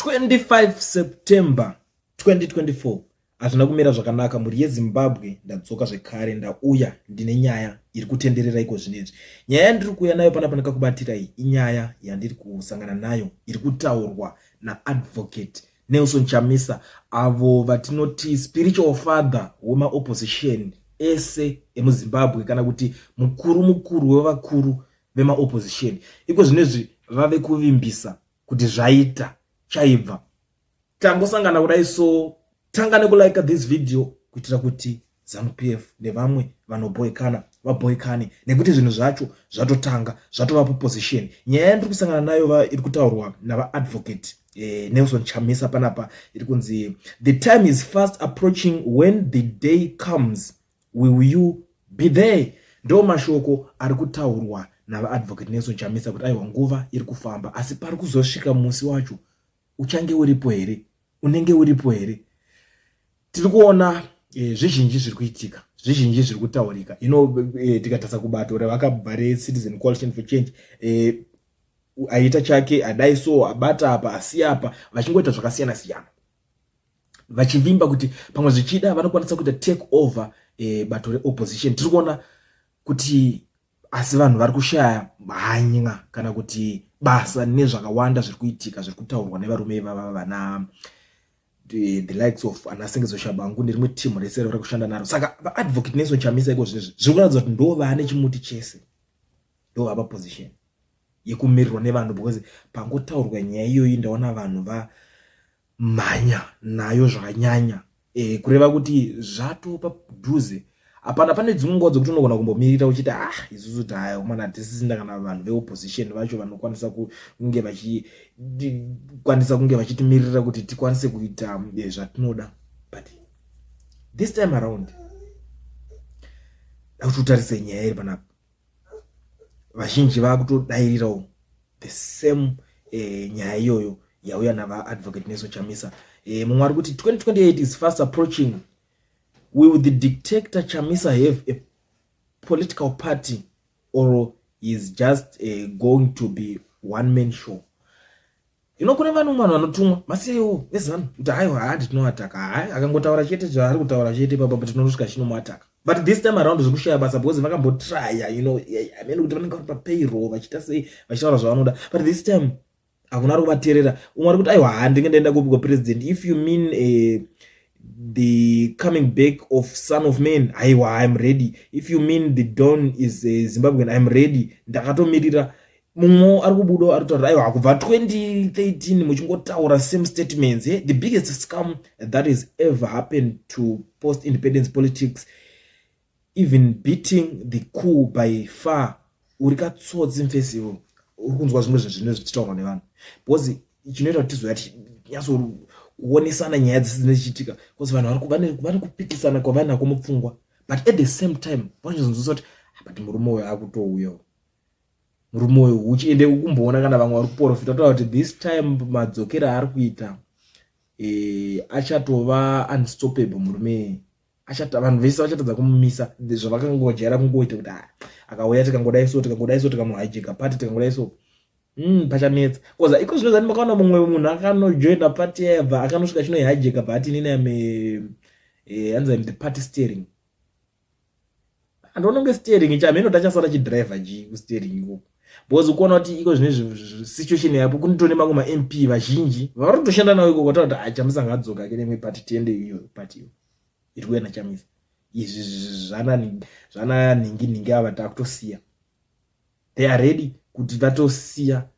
25 September 2024 hazvina kumira zvakanaka muri yeZimbabwe. Ndadzoka zvekare ndauya ndine nyaya iri kutenderera iko zvinezvi. Nyaya yandiri kuuya nayo panapa ndakakubatira iyi inyaya yandiri kusangana nayo iri kutaurwa naadvocate Nelson Chamisa, avo vatinoti spiritual father wema opposition ese emuZimbabwe, kana kuti mukuru wevakuru vema opposition. Iko zvinezvi vave kuvimbisa kuti zvaita chaibva. Tangosangana kudai, so tangane kulike this video kuitira kuti ZANU-PF nevamwe vanoboyikana vaboyikane, nekuti zvinhu zvacho zvatotanga zvatova position. Nyaya yandiri kusangana nayo iri kutaurwa navaadvocate Nelson Chamisa panapa iri kunzi the time is fast approaching, when the day comes will you be there. Ndo mashoko ari kutaurwa navaadvocate Nelson Chamisa kuti aiwa nguva iri kufamba, asi pari kuzosvika musi wacho uchange uripo here, unenge uripo here. Tiri kuona zvizhinji zviri kuitika, zvizhinji zviri kutaurika. Tikatasa kubatora vakabva Citizen Coalition for Change, aita chake adai so abata apa asi apa, vachingoita zvakasiyana siyana, vachivimba kuti pamwe zvichida vanokwanisa kuita take over bato reopposition. Tiri kuona kuti asi vanhu vari kushaya hanya kana kuti basa nezvakawanda zviri kuitika, zviri kutaurwa nevarume vava vana the likes of Anasengezo Shabangu nerimwe team rese vari kushanda naro. Saka vaadvocate Nelson Chamisa iko zvinezvi zviri kuratidza kuti ndo vane chimuti chese, ndo vava position yekumirirwa nevanhu, because pangotaurwa nyaya iyoyi ndaona vanhu vamhanya nayo zvakanyanya, kureva kuti zvatopa dhuze. Hapana, pane dzimwe nguva dzokuti unogona kumbomirira uchiti isusu tayo mana tisisina kana vanhu veopposition vacho vanokwanisa kunge vachitimirira kuti tikwanise kuita zvatinoda. But this time around akutotarise nyaya iri panapa, vazhinji vakutodairirawo the same nyaya iyoyo yauya navaadvocate Nelson Chamisa. Mumwe ari kuti 2028 is fast approaching. Will the dictator Chamisa have a political party, or is just going to be one man show? Kune vanhu vanotumwa masiyo vezanu kuti hayo haadi tinoataka, akangotaura chete zvaari kutaura chete papa tinonosvika chinomuataka. But this time around zvikushaya basa, because vakambotrya I mean kuti vanenge vari papayroll vachiita sei vachitaura zvavanoda. But this time hakuna ari kuvateerera. Umwe ari kuti aiwa ndinge ndaenda kupikwa president. If you mean the coming back of Son of Man, I'm ready. If you mean the Dawn is Zimbabwean, I'm ready. Ndakatomirira. Mumwe ari kubuda ari kutaura aiwa kubva 2013 muchingotaura same statements. The biggest scam that has ever happened to post independence politics, even beating the coup by far. Urikatsotsi mfesiwo urikunzwa zvimwe zvinhu zvichitaurwa nevanhu, because chinoita kuti tizoyati nyaso kuonesana nyaya dzichitika, because vanhu vari kupikisana kwavanako mupfungwa. But at the same time vanozonzwa kuti but murume uyu akutouya, murume uyu uchiende kumboona kana vamwe vari kuprofita kutaura kuti this time madzokera ari kuita achatova unstoppable. Murume vanhu vese vachatadza kumumisa zvavakangojaira kungoita kuti akauya tikangodai so tikamuhijeka pati tikangodai so pachanetsa. Koza iko zvino zani makaona mumwe munhu akanojoina party yabva akanosvika chinohijeka pati nine hanza the party steering. Andononge steering chameno tachasara chidriver ku steering iko, because ukoona kuti iko zvine situation yapo kunitone mangu ma MP vazhinji vari kutoshanda nawo iko kutaura kuti Chamisa ngadzoka kene party tiende iyo party iyo iri kuenda Chamisa. Izvi zvana ningi ava takutosiya, they are ready kuti vatosiya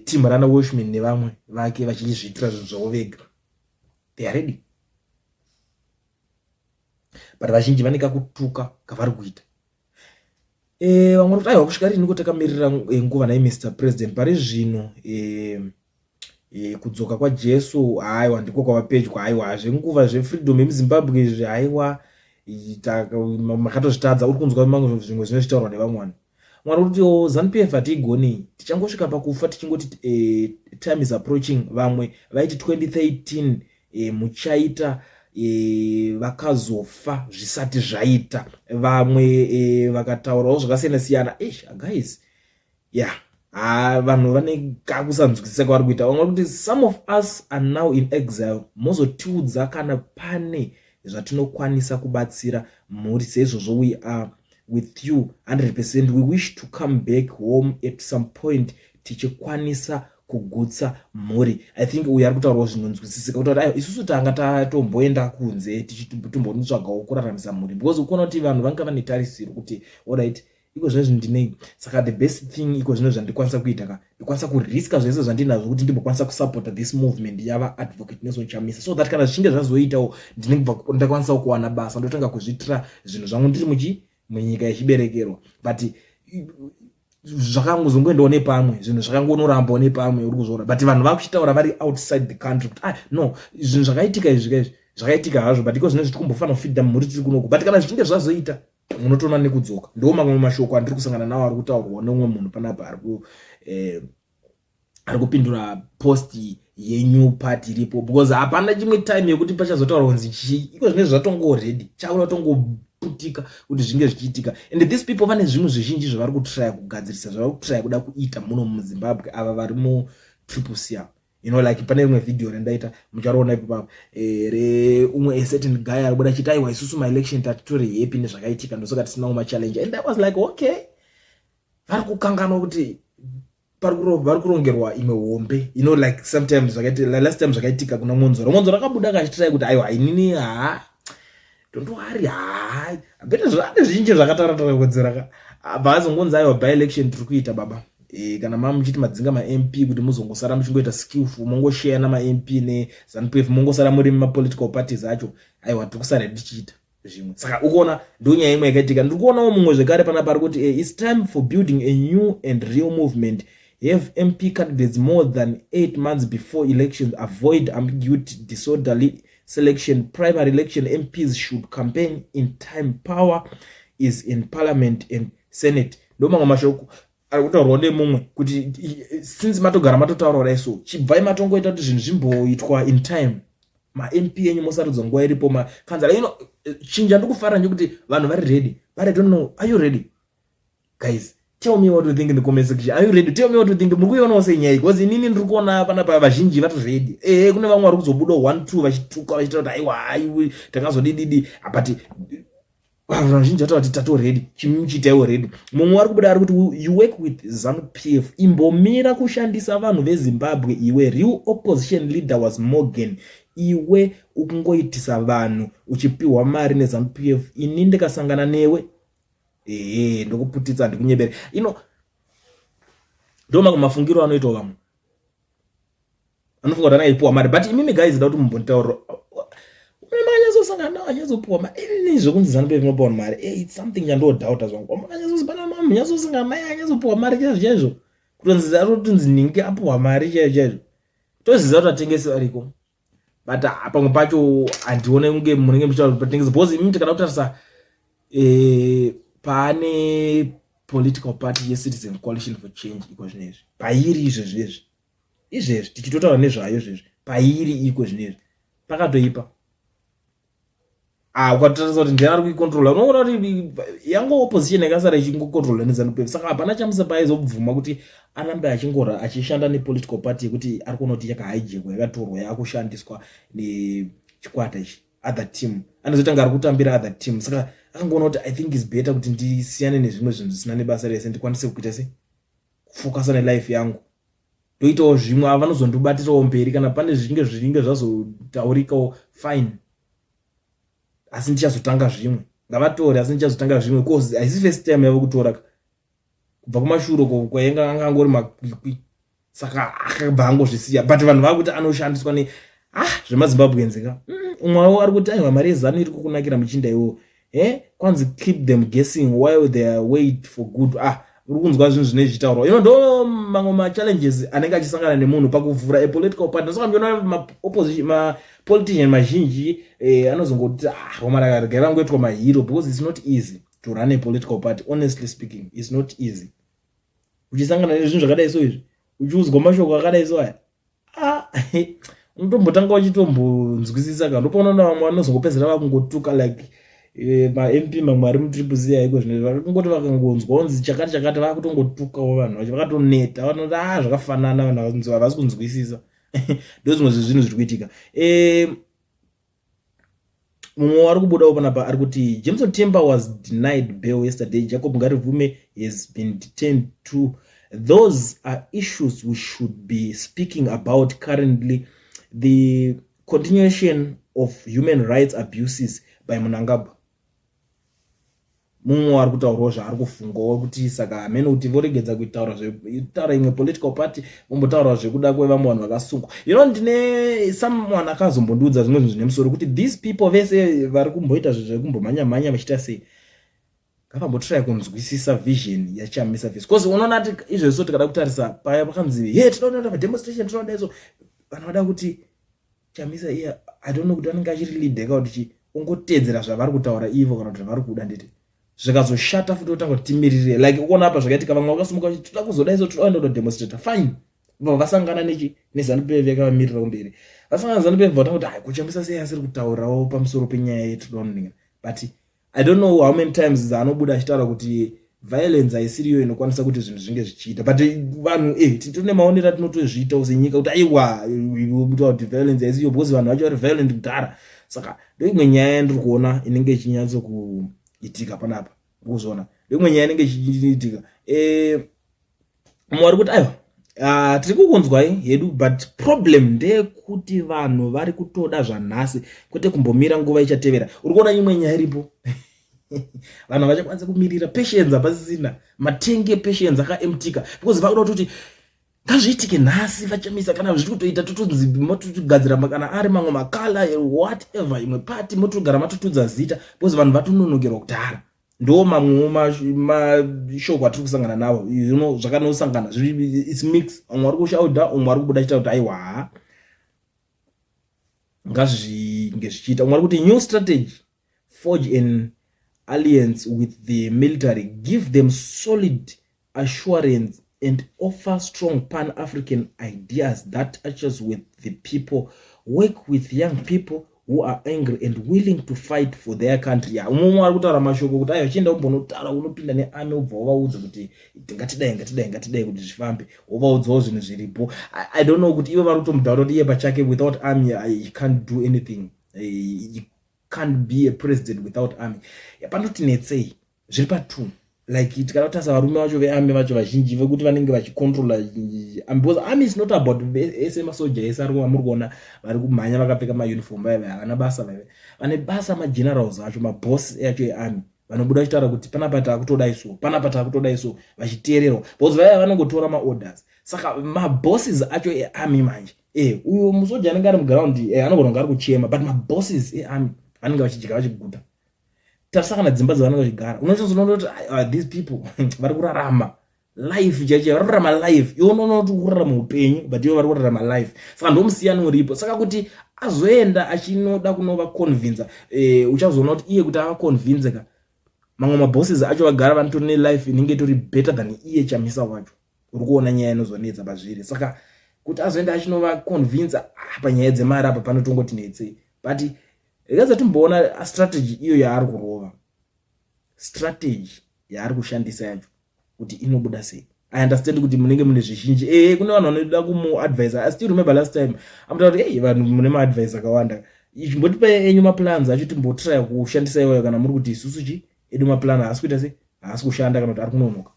team rana Watchmen nevamwe vake vachizviitira zvinhu zvavo vega. They are ready. But vazhinji vaneka kutuka kavari kuita. Vamwe kuti aiwa kusvika rini takamirira nguva naye Mr President pari zvino kudzoka kwaJesu aiwa ndiko kwava pedyo. Aiwa zvenguva zvefreedom yemuZimbabwe izvi aiwa makatozvitadza. Uri kunzwa mangu zvimwe zvinotaurwa nevamwe vanhu. Mwari kuti ZANU-PF hatigoni, tichangosvika pakufa tichingoti time is approaching. Vamwe vaiti 2013 muchaita vakazofa zvisati zvaita, vamwe vakataurawo zvakasiyana siyana. Guys, vanhu vane kakusanzwisisa kwavari kuita. Vamwe kuti some of us are now in exile. Mozotiudza kana pane zvatinokwanisa kubatsira mhuri seizvozvo we are with you 100%. We wish to come back home at some point tichikwanisa kugutsa mhuri. I think uyu ari kutaurawo zvinonzwisisika kuti isusu tanga tatomboenda kunze tichitombonotsvagawo kuraramisa mhuri, because ukona kuti vanhu vanga vane tarisiro kuti alright iko zvezvi ndinei. Saka the best thing iko zvino zvandikwanisa kuita ka ndikwanisa kuriska zvese zvandinazvo kuti ndimbokwanisa kusupporta this movement yava advocate Nelson Chamisa, so that kana zvichinge zvazoitawo ndinenge ndakwanisa kuwana basa ndotanga kuzvitira zvinhu zvangu ndiri munyika yechiberekero. But zvakangozongoendawo nepamwe zvinhu zvakangonorambawo nepamwe uri kuzoona, but vanhu vakuchitaura vari outside the country kuti no zvinhu zvakaitika izvi zvakaitika hazvo, but iko zvinezvi tikumbofana kufidha mhuri tiri kunoko. But kana zvichinge zvazoita munotoona nekudzoka. Ndo mamwe mashoko andiri kusangana nawo ari kutaurwa neumwe munhu panapa ari kupindura post yenew party iripo, because hapana chimwe time yekuti pachazotaurwa kunzi chii. Iko zvinezvi zvatongo already chakunotongoputika kuti zvinge zvichiitika, and these people vane zvinhu zvizhinji zvavari kutraya kugadzirisa, zvavari kutraya kuda kuita muno muZimbabwe ava vari mutriple C. Like pane rimwe video rendaita mucharoona ipapo umwe certain guy aribuda achiti aiwa isusu maelection tatitori happy nezvakaitika ndosoka tisinawo machallenge, and I was like okay, vari kukanganwa kuti vari kurongerwa imwe hombe. Like sometimes last time zvakaitika kuna Monzoro akabuda akachitirai kuti aiwa inini don't worry beta zvane zvinji zvakataratara kudzira bazongonzi aiwa by election tiri kuita baba. Kana muchiti madzinga ma-MP kuti muzongosara muchingoita skillful mongoshare nama-MP neZANU-PF mongosara muri ma-political parties acho, aiwa tikusara tichiita zvimwe. Saka ukoona ndonyaya imwe yakaitika. Ndiri kuonawo mumwe zvekare panapa ari kuti it's time for building a new and real movement. Have MP candidates more than 8 months before elections. Avoid ambiguity, disorderly selection. Primary election MPs should campaign in time. Power is in parliament and senate. Ndo mamwe mashoko ari kutaurwa nemumwe kuti since matogara matotaura iso chibvai matongoita kuti zvinhu zvimboitwa in time. Ma-MP enyu mosarudza nguva iripo makanzala chinja ndikufarira nekuti vanhu vari ready, but I don't know, are you ready guys? Tell me what you think in the comment section. Are you ready? Tell me what you think. Muri kuionawo senyaya because inini ndiri kuona panapa vazhinji vari ready. Kune vamwe vari kuzobuda 1-2 vachituka vachita kuti aiwa takazodididi, but vanhu vazhinji vatoti tato ready, chimuchitaiwo ready. Mumwe ari kubuda ari kuti you work with ZANU-PF, imbomira kushandisa vanhu veZimbabwe iwe. Real opposition leader was Morgan. Iwe ukungoitisa vanhu uchipiwa mari neZANU-PF. Ini ndikasangana newe ndokuputitsa ndikunyebere. Ndoma kumafungiro anoitwa vamwe anofunga kuti anaipuwa mari, but imimi guys ndauti kuti mumbontauro manyazosangana anyazopuwa mari ini zvokunzi ZANU-PF inopuwa mari it's something chandodhauta zvangu. Manyazosangana munyazosangana mai anyazopuwa mari chaizvo kutonzi arotunzi ninge apuwa mari chaizvo toziva kuti atengesi variko, but pamwe pacho handione kunge munenge muchitaura kuti patengesi, because imimi tikada kutarisa pane political party yeCitizen Coalition for Change iko zvinezvi pairi izvezvi tichitotaura nezvayo zvezvi pairi iko zvinezvi pakatoipa ukatarisa kuti ndiani ari kuikontrola unoona kuti yango opposition yakasara ichingokontrola neZANU-PF. Saka hapana chamusa aizobvuma kuti arambe achishanda nepolitical party yekuti ari kuona kuti yakahijekwa yakatorwa yakushandiswa nechikwata ichi other team, anozotanga ari kutambira other team. Saka akangoona kuti I think is better kuti ndisiyane nezvimwe zvinhu zvisina nebasa rese ndikwanise kuita kufocus nelife yangu ndoitawo zvimwe avanozondibatirawo mberi kana pane zvinge zvazotaurikawo fine, asi ndichazotanga zvimwe ngavatore, asi ndichazotanga zvimwe because haisi first time yavo kutora kubva kumashure kwaenga angangori makwikwi. Saka akabva angozvisiya, but vanhu vakuti anoshandiswa zvemaZimbabweans umwewo ari kuti aiwa mari yeZANU iri kukunakira muchinda iwo kwanzi keep them guessing while they are wait for good. Uri kunzwa zvinhu zvine zvitaurwa ndo mamwe machallenges anenge achisangana nemunhu pakuvhura apolitical party. Saka ndiona mapolitician mazhinji anozongoti romaragara ngoitwa mahero, because it's not easy to run a political party. Honestly speaking, it's not easy. Uchisangana nezvinhu zvakadai so izvi uchiudzwa mashoko akadai so aya unotombotanga uchitombonzwisisa ka ndopaona vamwe vanozongopedzera vakungotuka like ma-MP mamwe ari mutriple haiko zvino vakangoti vakangonzwa unzi chakati chakati vakutongotukawo vanhu vakatoneta vanoti zvakafanana vanhu havasi kunzwisisa. Ndo zvimwe zvezvinhu zviri kuitika. Mumwe wari kubudawo panapa ari kuti Jameson Temba was denied bail yesterday. Jacob Ngarivume has been detained too. Those are issues we should be speaking about currently. The continuation of human rights abuses by Mnangagwa. Mumwe wari kutaurawo zvaari kufungawo kuti saka amene kuti voregedza kuitaura zvetaura imwe political party vombotaura zvekuda kwevamwe vanhu vakasungwa. Ndine someone akazombondiudza zvimwe zvinhu zvine musoro kuti these people vese vari kumboita zvekumbomhanya vachiita sei ngavambotry kunzwisisa vision yaChamisa Face. Because unoona kuti izvezvo tikada kutarisa paya pakanzi tinoda pademonstration tinoda izvo vanhu vada kuti Chamisa I don't know kuti vanenge achiri lead kuti ungotedzera zvavari kutaura ivo kana kuti vari kuda nditi zvikazoshata futi otanga kuti timirire like uona apa zvakaitika vamwe vakasumuka kuti toda kuzoda izvo toda demonstrate fine vasangana neZANU-PF yakamirira kumberi vasangana ZANU-PF vatanga kuti kuChamisa sei asiri kutaurawo pamusoro penyaya yetu but I don't know how many times zanobuda achitaura kuti violence haisiriyo inokwanisa kuti zvinhu zvinge zvichiita but vanhu tine maonero atinotozviita senyika kuti aiwa kuti violence haisiyo because vanhu vacho vari violent kudhara. Saka ndoimwe nyaya yandiri kuona inenge ichinyatso kuitika panapa kuzona ndoimwe nyaya inenge ichiitika. Mwari kuti aiwa tiri kukunzwai hedu but problem ndeyekuti vanhu vari kutoda zvanhasi kwete kumbomira nguva ichatevera. Uri kuona imwe nyaya iripo vanhu vachakwanisa kumirira patience hapasisina matenge patience akaemptika because vakuda kuti ngazviitike nhasi vaChamisa kana zviri kutoita totonzi motogadzira kana ari mamwe makala whatever imwe party motogara matotudza zita because vanhu vatononokerwa kudhara. Ndo mamwe mashoko atiri kusangana nawo zvakanosangana it's mix. Umwe ari kushauda umwe ari kubuda chita kuti aiwa ngazvinge zvichiita. Umwe ari kuti new strategy forge an alliance with the military, give them solid assurance and offer strong pan-African ideas that touches with the people, work with young people who are angry and willing to fight for their country. Umwe ari kutaura mashoko kuti achienda umbonotaura unopinda nearmy ubva uvaudza kuti ngatidai kuti zvifambe uvaudzawo zvinhu zviripo. I don't know kuti ivo vari kutomutaura kuti iye pachake without army he can't do anything. He can't be a president without army. Panoti netsei zviri patu like tikada kutasa varume vacho vearmy vacho vazhinji vekuti vanenge vachicontrola because army is not about ese masoja ese ari muri kuona vari kumhanya vakapfeka mauniform vaive havana basa vaive vane basa magenerals acho maboss yacho earmy vanobuda vachitaura kuti panapa takutoda iso panapa takutoda iso vachiteererwa because vaive vanongotora maorders. Saka mabosses acho earmy manje uyo musoja anenge ari muground anogona kunge ari kuchema but mabosses earmy vanenge vachidya vachiguta. Tarisa kana dzimba dzavanenge vachigara unochizoona kuti these people vari kurarama life chaicho vari kurarama life iwo unoona kuti kurarama upenyu but ivo vari kurarama life. Saka ndomusiyani uripo. Saka kuti azoenda achinoda kunova convince uchazoona kuti iye kuti avaconvinceka mamwe mabosses acho vagara vanotori nelife inenge itori better than iye Chamisa wacho. Uri kuona nyaya inozonetsa pazviri. Saka kuti azoenda achinova convince panyaya dzemari apa panotongoti netsei but rega timboona strategy iyo yaari kurova strategy yaari kushandisa yacho kuti inobuda sei. I understand kuti munenge mune zvizhinji kune vanhu vanoda kumuadvisa. I still remember last time amutaura kuti vanhu mune maadvisa akawanda chimbotipa enyu maplans acho timbotry kushandisa iwayo kana muri kuti isusu edu maplan haasi kuita sei haasi kushanda kana kuti ari kunonoka.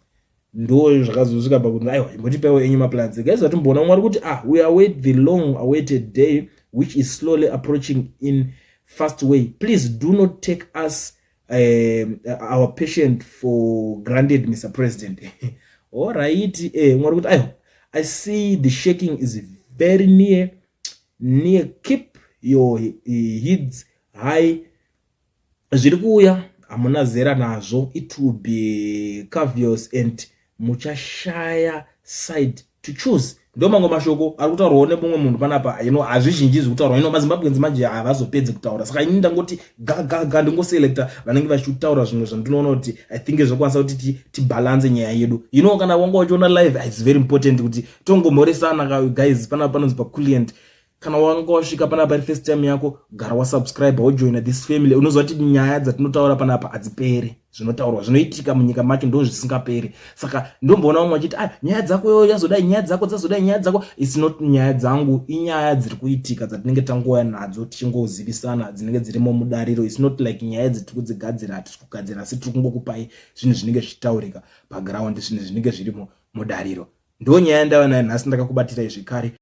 Ndo zvakazosvika pakuti aiwa imbotipa enyu maplans guys vatimboona mwari kuti we await the long awaited day which is slowly approaching in fast way. Please do not take us our patient for granted, Mr. President. All right. I see the shaking is very near. Keep your heads high. Zirikuya amuna zera nazo. It will be cavious and muchashire side to choose. Ndo mango mashoko ari kutaura one mumwe munhu panapa azvizhinji zvekutaura maZimbabweans manje havazopedzi kutaura. Saka ini ndangoti gaga ndingoselecta vanenge vachitaura zvimwe zvandinoona kuti I think zvokwanisa kuti tibalance nyaya yedu. Kana wanga uchiona live it's very important kuti tongomhoresana guys panapa panonzi paculient kana wanga wasvika panapa iri first time yako, gara wasubscribe wojoina this family. Unoziva kuti nyaya dzatinotaura panapa hadziperi. Zvinotaurwa zvinoitika munyika make ndo zvisingaperi. Saka ndomboona umwe achiti nyaya dzako yazodai, nyaya dzako dzazodai, nyaya dzako. It's not nyaya dzangu, inyaya dziri kuitika dzatinenge tangouya nadzo tichingozivisana dzinenge dzirimo mudariro. It's not like nyaya dzatiri kudzigadzira, hatiri kugadzira, asi tiri kungokupai zvinhu zvinenge zvichitaurika paground, zvinhu zvinenge zviri mudariro. Ndo nyaya ndava nayo nhasi ndakakubatirai zvekare.